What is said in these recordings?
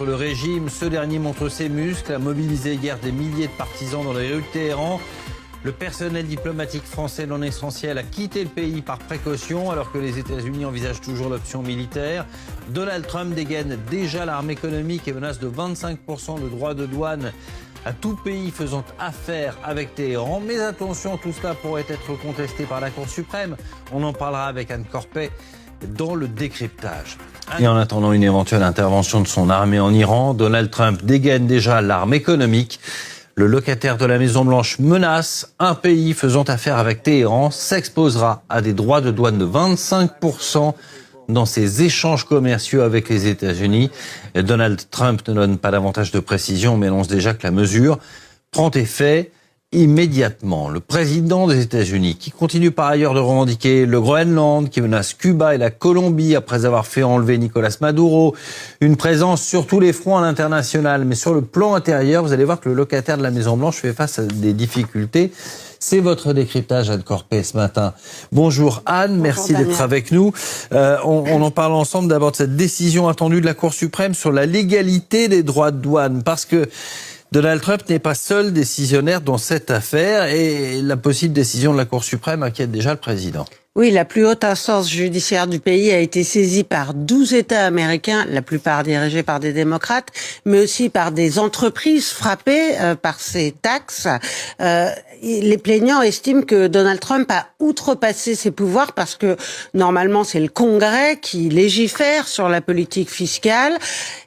Le régime, ce dernier montre ses muscles, a mobilisé hier des milliers de partisans dans les rues de Téhéran. Le personnel diplomatique français non essentiel a quitté le pays par précaution alors que les États-Unis envisagent toujours l'option militaire. Donald Trump dégaine déjà l'arme économique et menace de 25% de droits de douane à tout pays faisant affaire avec Téhéran. Mais attention, tout cela pourrait être contesté par la Cour suprême. On en parlera avec Anne Corpet dans le décryptage. Et en attendant une éventuelle intervention de son armée en Iran, Donald Trump dégaine déjà l'arme économique. Le locataire de la Maison-Blanche menace un pays faisant affaire avec Téhéran s'exposera à des droits de douane de 25% dans ses échanges commerciaux avec les États-Unis. Donald Trump ne donne pas davantage de précision, mais annonce déjà que la mesure prend effet immédiatement. Le président des États-Unis, qui continue par ailleurs de revendiquer le Groenland, qui menace Cuba et la Colombie après avoir fait enlever Nicolás Maduro, une présence sur tous les fronts à l'international. Mais sur le plan intérieur, vous allez voir que le locataire de la Maison-Blanche fait face à des difficultés. C'est votre décryptage, Anne Corpet, ce matin. Bonjour Anne, bonjour, merci d'être avec nous. On en parle ensemble d'abord de cette décision attendue de la Cour suprême sur la légalité des droits de douane, parce que Donald Trump n'est pas seul décisionnaire dans cette affaire et la possible décision de la Cour suprême inquiète déjà le président. Oui, la plus haute instance judiciaire du pays a été saisie par 12 États américains, la plupart dirigés par des démocrates, mais aussi par des entreprises frappées par ces taxes. Les plaignants estiment que Donald Trump a outrepassé ses pouvoirs parce que normalement c'est le Congrès qui légifère sur la politique fiscale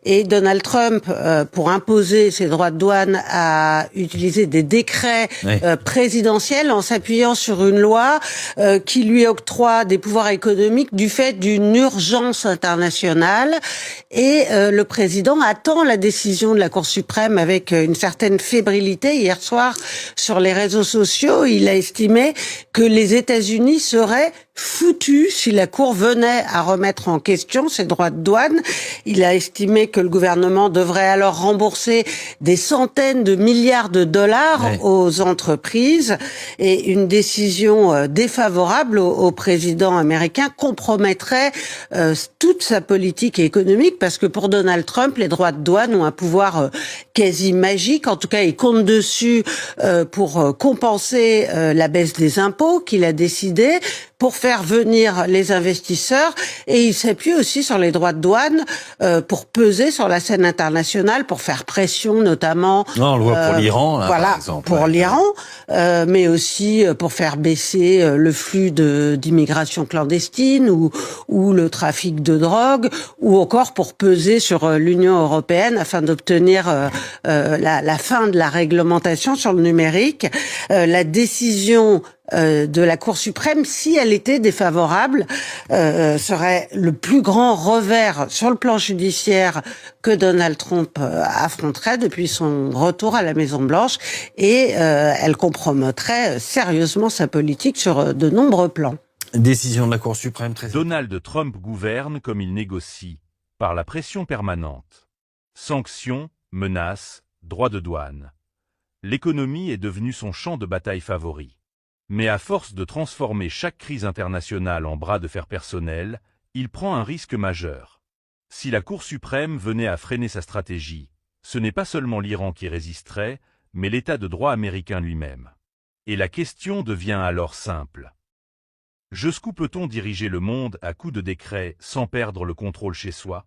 et Donald Trump, pour imposer ses droits de douane, a utilisé des décrets présidentiels en s'appuyant sur une loi qui lui octroie des pouvoirs économiques du fait d'une urgence internationale. Et le président attend la décision de la Cour suprême avec une certaine fébrilité. Hier soir, sur les réseaux sociaux, il a estimé que les États-Unis seraient foutus si la Cour venait à remettre en question ses droits de douane. Il a estimé que le gouvernement devrait alors rembourser des centaines de milliards de dollars aux entreprises, et une décision défavorable au président américain compromettrait toute sa politique économique, parce que pour Donald Trump, les droits de douane ont un pouvoir quasi magique. En tout cas, il compte dessus pour compenser la baisse des impôts qu'il a décidé, pour faire venir les investisseurs, et il s'appuie aussi sur les droits de douane pour peser sur la scène internationale, pour faire pression notamment. Non, on le voit pour l'Iran, là, voilà, par exemple. Pour l'Iran, mais aussi pour faire baisser le flux d'immigration clandestine ou le trafic de drogue, ou encore pour peser sur l'Union européenne afin d'obtenir la fin de la réglementation sur le numérique. La décision de la Cour suprême, si elle était défavorable, serait le plus grand revers sur le plan judiciaire que Donald Trump affronterait depuis son retour à la Maison-Blanche, et elle compromettrait sérieusement sa politique sur de nombreux plans. Décision de la Cour suprême très... Donald Trump gouverne comme il négocie, par la pression permanente. Sanctions, menaces, droits de douane. L'économie est devenue son champ de bataille favori. Mais à force de transformer chaque crise internationale en bras de fer personnel, il prend un risque majeur. Si la Cour suprême venait à freiner sa stratégie, ce n'est pas seulement l'Iran qui résisterait, mais l'État de droit américain lui-même. Et la question devient alors simple. Jusqu'où peut-on diriger le monde à coups de décret sans perdre le contrôle chez soi ?